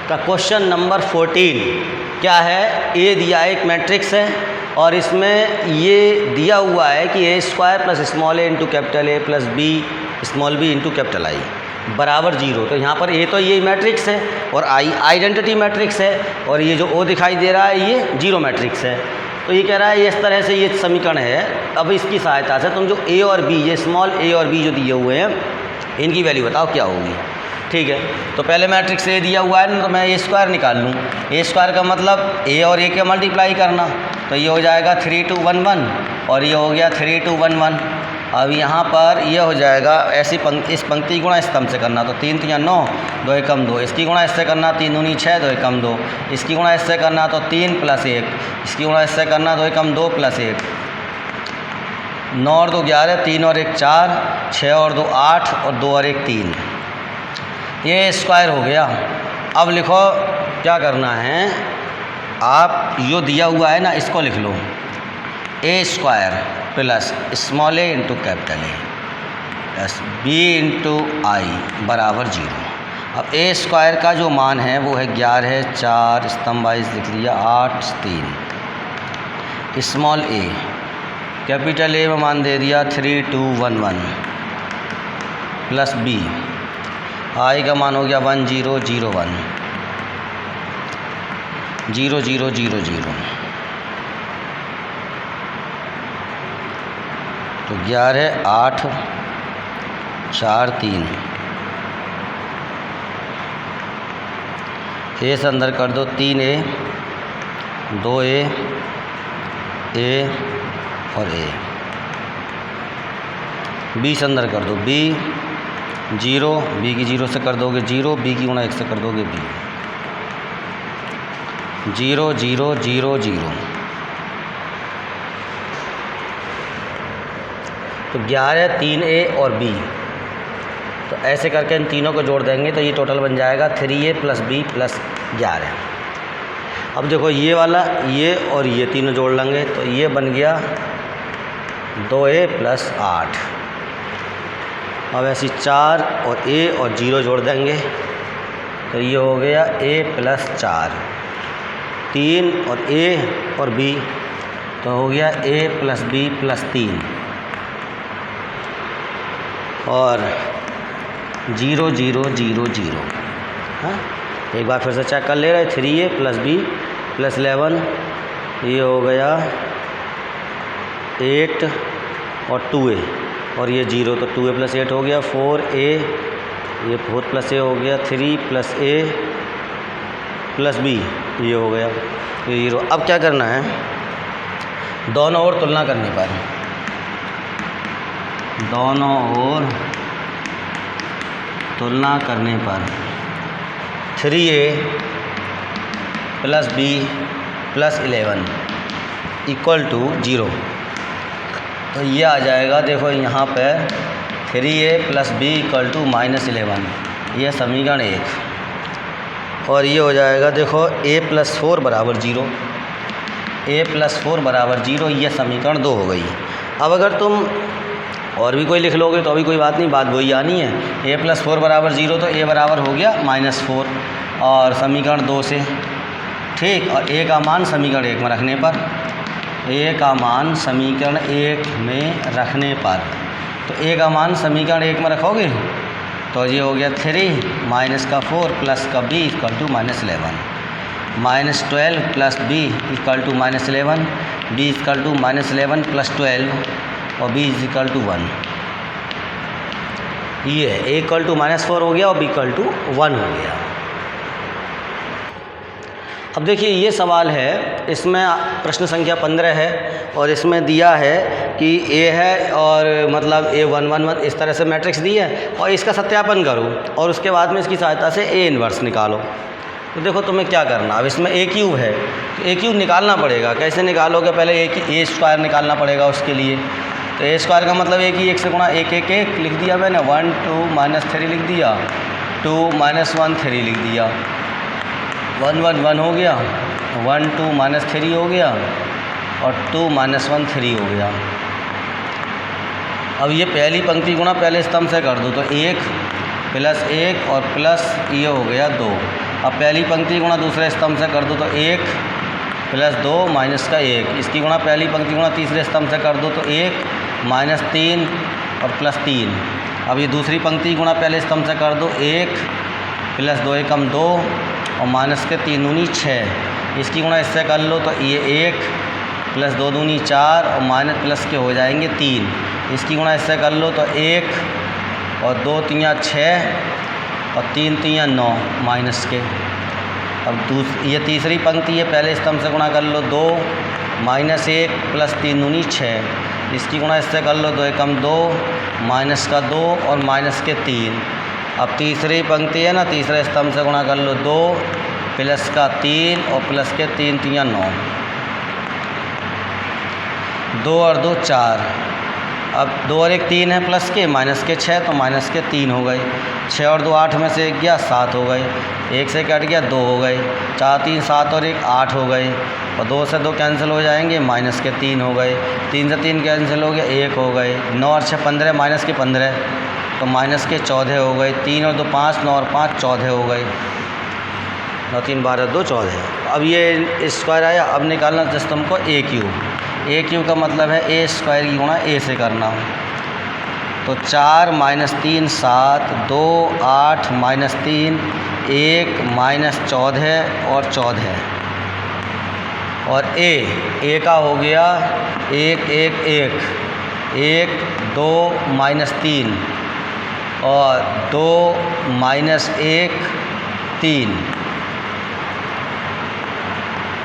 का question number 14 क्या है। ए दिया एक मैट्रिक्स है और इसमें ये दिया हुआ है कि A square plus small A into capital A plus B small B into capital I बराबर 0। तो यहाँ पर ए तो ये मैट्रिक्स है और आई आइडेंटिटी मैट्रिक्स है और ये जो ओ दिखाई दे रहा है ये 0 मैट्रिक्स है। तो ये कह रहा है इस तरह से ये समीकरण है। अब इसकी सहायता से तुम जो ए और बी, ये स्मॉल ए और बी जो दिए हुए हैं, इनकी वैल्यू बताओ क्या होगी। ठीक है, तो पहले मैट्रिक्स ए दिया हुआ है ना, तो मैं ए स्क्वायर निकाल लूँ। ए स्क्वायर का मतलब ए और ए के मल्टीप्लाई करना, तो ये हो जाएगा 3 2 1 1 और ये हो गया 3 2 1 1। अब यहाँ पर ये हो जाएगा ऐसी इस पंक्ति गुणा स्तंभ से करना, तो 3 3 9 2 1 2। इसकी गुणा इससे करना 3 दूनी 6 2 1 2। इसकी गुणा इससे करना तो 3 + 1। इसकी गुणा इससे करना 2 1 2 + 1। 9 और 2 11, 3 और 1 4, 6 और 2 8 और 2 और 1 3। ये स्क्वायर हो गया। अब लिखो क्या करना है, आप जो दिया हुआ है ना इसको लिख लो, A square plus small A into capital A plus B into I बराबर 0। अब ए स्क्वायर का जो मान है वो है 11 4 स्तंभ वाइज लिख लिया 8 3। स्मॉल ए कैपिटल ए में मान दे दिया 3 2 1 1 प्लस बी आई का मान हो गया 1 0 0 1 0 0 0 0। तो 11 8 4 3। ए से अंदर कर दो 3 ए 2 ए और ए। बी से अंदर कर दो बी 0, बी की 0 से कर दोगे 0, बी की गुणा 1 से कर दोगे बी 0 0 0 0। तो 11 3 ए और बी, तो ऐसे करके इन तीनों को जोड़ देंगे तो ये टोटल बन जाएगा 3a + b + 11। अब देखो ये वाला ये और ये तीनों जोड़ लेंगे तो ये बन गया 2a + 8। अब ऐसी 4 और a और 0 जोड़ देंगे तो ये हो गया a + 4। 3 और a और b तो हो गया a + b + 3 और 0 0 0 0। हाँ, एक बार फिर से चेक कर ले रहे। 3a + b + 11 ये हो गया 8 और 2a और ये 0 तो 2a + 8 हो गया 4a, ये 4 + a हो गया 3 + a + b ये हो गया 0। अब क्या करना है, दोनों ओर तुलना करने पर, दोनों ओर तुलना करने पर 3a + b + 11 = 0। तो ये आ जाएगा, देखो यहाँ पे 3a + b = -11, ये समीकरण 1। और ये हो जाएगा देखो a + 4 = 0, a + 4 = 0, ये समीकरण 2 हो गई। अब अगर तुम और भी कोई लिख लोगे तो अभी कोई बात नहीं, बात वही आनी है। a + 4 = 0 तो a बराबर हो गया -4 और समीकरण 2 से, ठीक। और a का मान समीकरण 1 में रखने पर, a का मान समीकरण 1 में रखने पर, तो a का मान समीकरण 1 में रखोगे तो ये हो गया 3 - का 4 + का b = -11, -12 + b = -11, b = -11 + 12 और b = 1। ये है a = -4 हो गया और b = 1 हो गया। अब देखिए ये सवाल है, इसमें प्रश्न संख्या 15 है और इसमें दिया है कि a है और मतलब a 1 1 1 इस तरह से मैट्रिक्स दी है और इसका सत्यापन करो और उसके बाद में इसकी सहायता से a इन्वर्स निकालो। तो देखो तुम्हें क्या करना, अब इसमें a क्यूब है तो a क्यूब निकालना पड़ेगा। कैसे निकालोगे, पहले a स्क्वायर निकालना पड़ेगा उसके लिए। तो a स्क्वायर का मतलब एक ही 1 से गुणा 1 1 1 लिख दिया मैंने, 1 2 -3 लिख दिया, 2 -1 3 लिख दिया, 1 1 1 हो गया, 1 2 -3 हो गया और 2 -1 3 हो गया। अब ये पहली पंक्ति गुणा पहले स्तंभ से कर दो तो 1 + 1 और प्लस ये हो गया 2, अब पहली पंक्ति गुणा दूसरे स्तंभ से कर दो तो 1 प्लस 2 माइनस का 1, इसकी गुणा पहली पंक्ति गुणा तीसरे स्तंभ से कर दो तो 1 माइनस 3 और प्लस 3। अब ये दूसरी पंक्ति गुणा पहले स्तंभ से कर दो 1 प्लस 2 एकम 2 और माइनस के 3 दूनी 6, इसकी गुणा इससे कर लो तो ये 1 प्लस 2 दूनी 4 और माइनस प्लस के हो जाएंगे 3, इसकी गुणा इससे कर लो तो 1 और 2 तियाँ 6 और 3 तियाँ 9 माइनस के। अब ये तीसरी पंक्ति है, पहले स्तंभ से गुणा कर लो 2 माइनस 1 प्लस 3 दूनी 6, इसकी गुणा इससे कर लो 2 एकम 2 माइनस का 2 और माइनस के 3। अब तीसरी पंक्ति है ना, तीसरे स्तंभ से गुणा कर लो 2 प्लस का 3 और प्लस के 3 तियाँ 9, 2 और 2 4। अब 2 और 1 3 है प्लस के, माइनस के 6 तो माइनस के 3 हो गए, 6 और 2 8 में से 1 गया 7 हो गए, 1 से कट गया 2 हो गए, 4 3 7 और 1 8 हो गए, और 2 से 2 कैंसिल हो जाएंगे, माइनस के 3 हो गए, 3 से 3 कैंसिल हो गया 1 हो गए, 9 और 6 15 माइनस के 15 तो माइनस के 14 हो गए, 3 और 2 5 9 और 5 14 हो गए, 9 3 12 2 14। अब ये स्क्वायर आया, अब निकालना सिस्टम को ए क्यूब का मतलब है ए स्क्वायर की गुणा ए से करना, तो 4 माइनस 3 7 2 8 माइनस 3 1 माइनस 14 और 14, और ए का हो गया 1 1 1 1 2 माइनस 3 और 2 माइनस 1 3।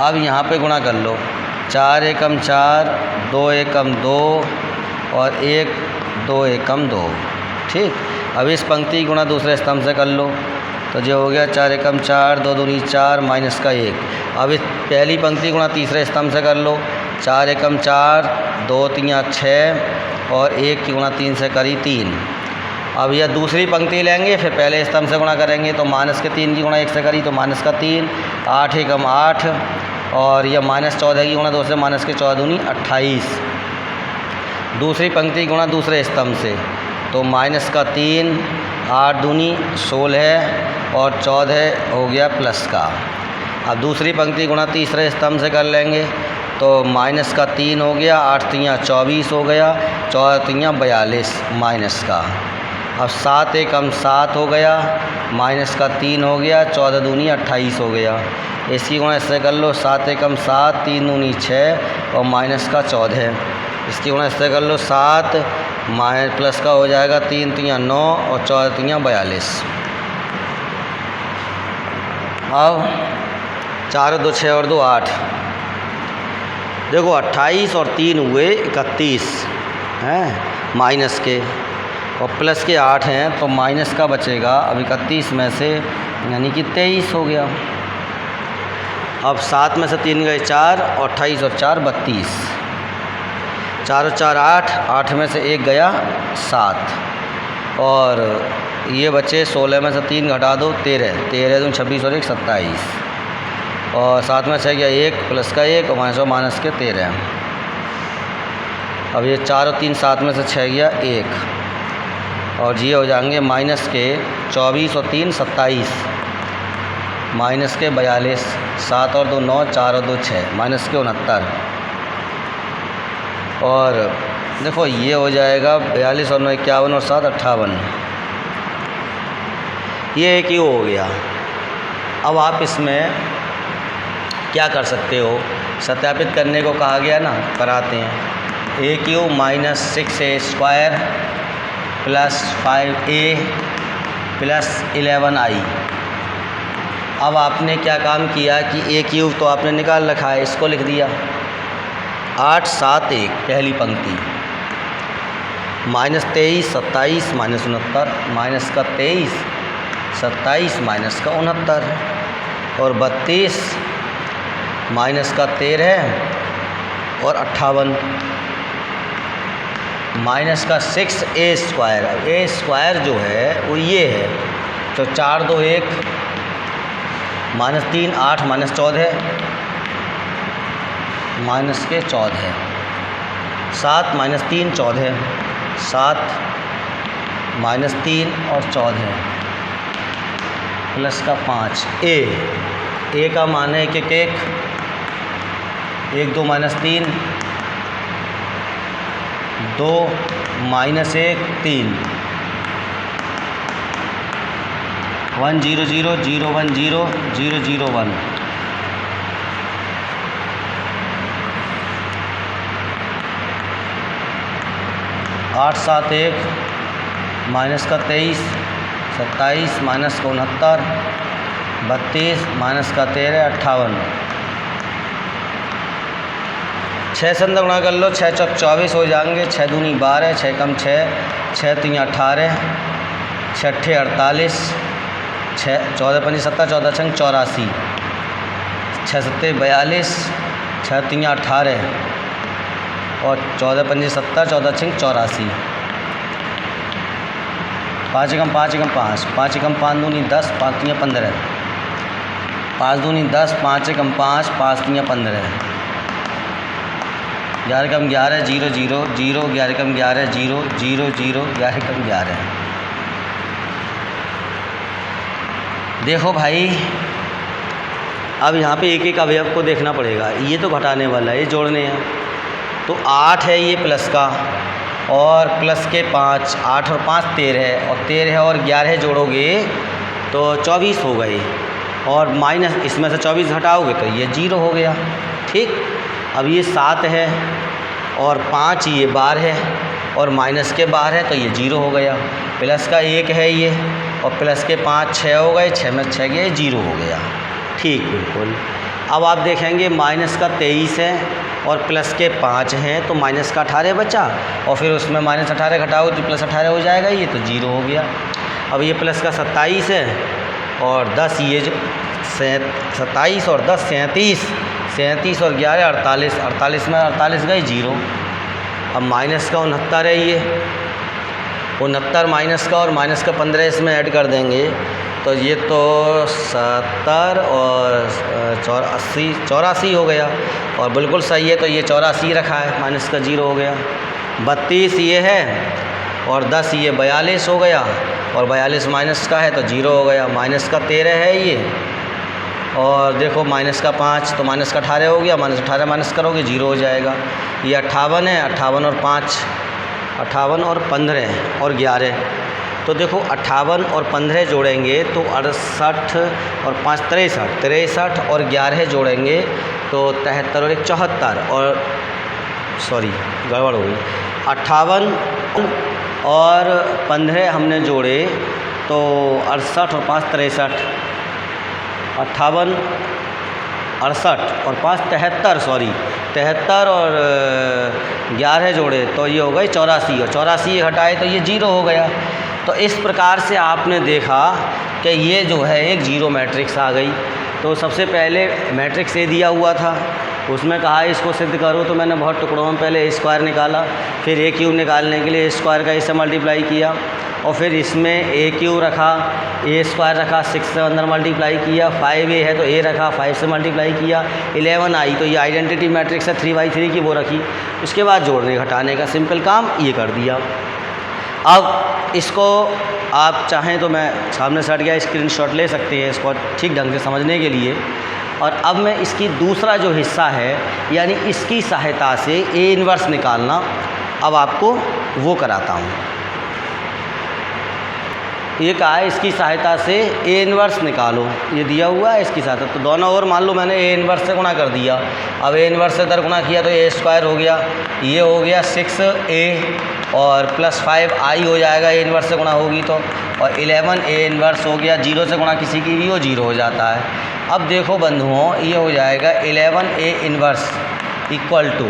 अब यहाँ पे गुणा कर लो, 4 एकम 4 2 एकम 2 और 1 2 एकम 2, ठीक। अब इस पंक्ति गुणा दूसरे स्तंभ से कर लो तो जो हो गया 4 एकम 4 2 दूनी 4 माइनस का 1। अब इस पहली पंक्ति गुणा तीसरे स्तंभ से कर लो, 4 एकम 4 2 तियाँ 6 और 1 की गुणा 3 से करी 3। अब यह दूसरी पंक्ति लेंगे, फिर पहले स्तंभ से गुणा करेंगे तो माइनस के 3 की गुणा 1 से करी तो माइनस का 3, 8 एकम 8 और यह माइनस 14 की गुणा 2 से माइनस के 14 दूनी 28। दूसरी पंक्ति गुणा दूसरे स्तंभ से तो माइनस का 3 8 दूनी 16 और 14 हो गया प्लस का। अब दूसरी पंक्ति गुणा तीसरे स्तंभ से कर लेंगे तो माइनस का 3 हो गया, 8 तियाँ 24 हो गया, 14 तियाँ 42 माइनस का। अब 7 एकम 7 हो गया, माइनस का 3 हो गया, 14 दूनी 28 हो गया, इसकी गुणा इससे कर लो, 7 एकम 7 3 दूनी 6 और माइनस का 14, इसकी गुणा इससे कर लो 7 माइनस प्लस का हो जाएगा 3 तियाँ 9 और 14 तियाँ 42। अब 4 2 6 और 2 8, देखो 28 और 3 हुए 31 हैं माइनस के, और प्लस के 8 हैं तो माइनस का बचेगा। अब 31 में से यानी कि 23 हो गया। अब 7 में से 3 गए 4 और 28 और 4 32, 4 और 4 8, 8 में से 1 गया 7 और ये बचे 16 में से 3 घटा दो 13, 13 दूनी 26 और 1 27 और 7 में से गया 1 प्लस का 1 और माइनस के 13। अब ये 4 और 3 7 में से 6 गया 1 और ये हो जाएंगे माइनस के 24 और 3 27 माइनस के 42, 7 और 2 9 4 और 2 6 माइनस के 69 और देखो ये हो जाएगा 42 और 9 51 और 7 58। ये एक ही हो गया। अब आप इसमें क्या कर सकते हो, सत्यापित करने को कहा गया ना, कराते हैं। A Q minus 6a square plus 5a plus 11i। अब आपने क्या काम किया कि ए क्यूब तो आपने निकाल रखा है, इसको लिख दिया 8 7 1 पहली पंक्ति माइनस 23 27 माइनस 69 माइनस का 23 27 माइनस का 69 और 32 माइनस का 13 और 58 माइनस का 6a स्क्वायर। अब ए स्क्वायर जो है वो ये है तो 4 2 1 माइनस 3 8 माइनस 14 माइनस के 14 7 माइनस 3 14 7 माइनस 3 और 14 प्लस का 5 ए का मान है 1 1 1 1 2 माइनस 3 2 माइनस 1 3 1 0 0 0 1 0 0 0 1 8 7 1 माइनस का 23 27 माइनस का 69 32 माइनस का 13 58 6 से अंदर गुणा कर लो, 6 चौक 24 हो जाएंगे, 6 दूनी 12 6 कम 6 6 3 18 6 अट्ठे 48 6 14 5 17 14 छंग 84 6 सत्ते 42 6 3 18 और 14 5 17 14 छंग 84 5 एकम 5 एकम 5 5 एकम 5 दूनी 10 5 3 15 5 दूनी 10 5 एकम 5 5 3 15 11 कम 11 0 0 0 11 कम 11 0 0 0 11 कम 11। देखो भाई अब यहाँ पे एक एक अवयव को देखना पड़ेगा। ये तो घटाने वाला है, ये जोड़ने हैं। तो 8 है ये प्लस का, और प्लस के 5 8 और 5 13 और 13 और 11 जोड़ोगे तो 24 हो गए, और माइनस इसमें से 24 घटाओगे तो ये 0 हो गया। ठीक, अब ये 7 है और 5 ये 12 है और माइनस के 12 है तो ये 0 हो गया। प्लस का 1 है ये, और प्लस के 5 6 हो गए, 6 में 6 गए 0 हो गया। ठीक बिल्कुल। अब आप देखेंगे माइनस का 23 है और प्लस के 5 हैं तो माइनस का 18 बचा, और फिर उसमें माइनस 18 घटाओ तो प्लस 18 हो जाएगा, ये तो 0 हो गया। अब ये प्लस का 27 है और 10 ये जो 27 और 10 37 37 और 11 48 48 में 48 गए 0। अब माइनस का 69 है ये, 69 माइनस का और माइनस का 15 इसमें ऐड कर देंगे तो ये तो 70 और 84 हो गया, और बिल्कुल सही है तो ये 84 रखा है, माइनस का 0 हो गया। 32 ये है और 10 ये 42 हो गया, और 42 माइनस का है तो 0 हो गया। माइनस का 13 है ये, और देखो माइनस का 5 तो माइनस का 18 हो गया, माइनस 18 माइनस करोगे 0 हो जाएगा। ये 58 है, 58 और 5 58 और 15 और 11, तो देखो 58 और 15 जोड़ेंगे तो 68 और 5 63 और 11 जोड़ेंगे तो 73 और 1 74, और सॉरी गड़बड़ हो गई, 58 और 15 हमने जोड़े तो 68 और 5 63, 58 68 और 5 73 सॉरी 73 और 11 जोड़े तो ये हो गए 84, और 84 घटाए तो ये 0 हो गया। तो इस प्रकार से आपने देखा कि ये जो है एक जीरो मैट्रिक्स आ गई। तो सबसे पहले मैट्रिक्स ए दिया हुआ था, उसमें कहा इसको सिद्ध करो, तो मैंने बहुत टुकड़ों में पहले ए स्क्वायर निकाला, फिर ए क्यूब निकालने के लिए ए स्क्वायर का इससे मल्टीप्लाई किया, और फिर इसमें ए क्यूब रखा, ए स्क्वायर रखा, 6 से अंदर मल्टीप्लाई किया, 5a है तो ए रखा, 5 से मल्टीप्लाई किया, 11 आई तो ये आइडेंटिटी मैट्रिक्स है 3×3 की वो रखी, उसके बाद जोड़ने घटाने का सिंपल काम ये कर दिया। अब इसको आप चाहें तो मैं सामने से हट गया स्क्रीनशॉट ले सकते हैं इसको ठीक ढंग से समझने के लिए। और अब मैं इसकी दूसरा जो हिस्सा है यानी इसकी सहायता से ए इन्वर्स निकालना अब आपको वो कराता हूँ। ये कहा है इसकी सहायता से ए इन्वर्स निकालो, ये दिया हुआ है इसकी सहायता, तो दोनों ओर मान लो मैंने ए इन्वर्स से गुणा कर दिया। अब ए इन्वर्स से इधर गुणा किया तो ए स्क्वायर हो गया, ये हो गया 6a और प्लस 5i हो जाएगा, ए इन्वर्स से गुणा होगी तो, और 11 ए इन्वर्स हो गया, 0 से गुणा किसी की भी हो 0 हो जाता है। अब देखो बंधुओं ये हो जाएगा 11a इन्वर्स इक्वल टू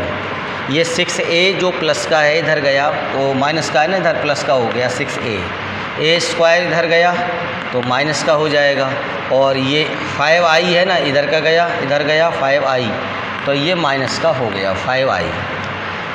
ये 6a जो प्लस का है इधर गया, वो माइनस का है ना इधर प्लस का हो गया 6a, ए स्क्वायर इधर गया तो माइनस का हो जाएगा, और ये 5i है ना इधर का गया इधर गया 5i तो ये माइनस का हो गया 5i।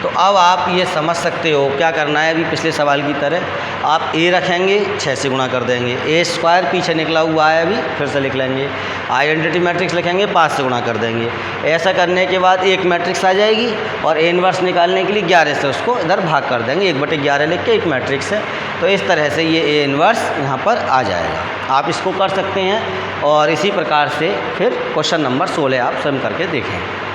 तो अब आप ये समझ सकते हो क्या करना है। अभी पिछले सवाल की तरह आप ए रखेंगे, 6 से गुणा कर देंगे, ए स्क्वायर पीछे निकला हुआ है, अभी फिर से लिख लेंगे। आइडेंटिटी मैट्रिक्स लिखेंगे, 5 से गुणा कर देंगे। ऐसा करने के बाद एक मैट्रिक्स आ जाएगी और ए इनवर्स निकालने के लिए 11 से उसको इधर भाग कर देंगे, 1/11 लिख के एक मैट्रिक्स है। तो इस तरह से ये ए इनवर्स यहाँ पर आ जाएगा। आप इसको कर सकते हैं और इसी प्रकार से फिर क्वेश्चन नंबर 16 आप स्वयं करके देखें।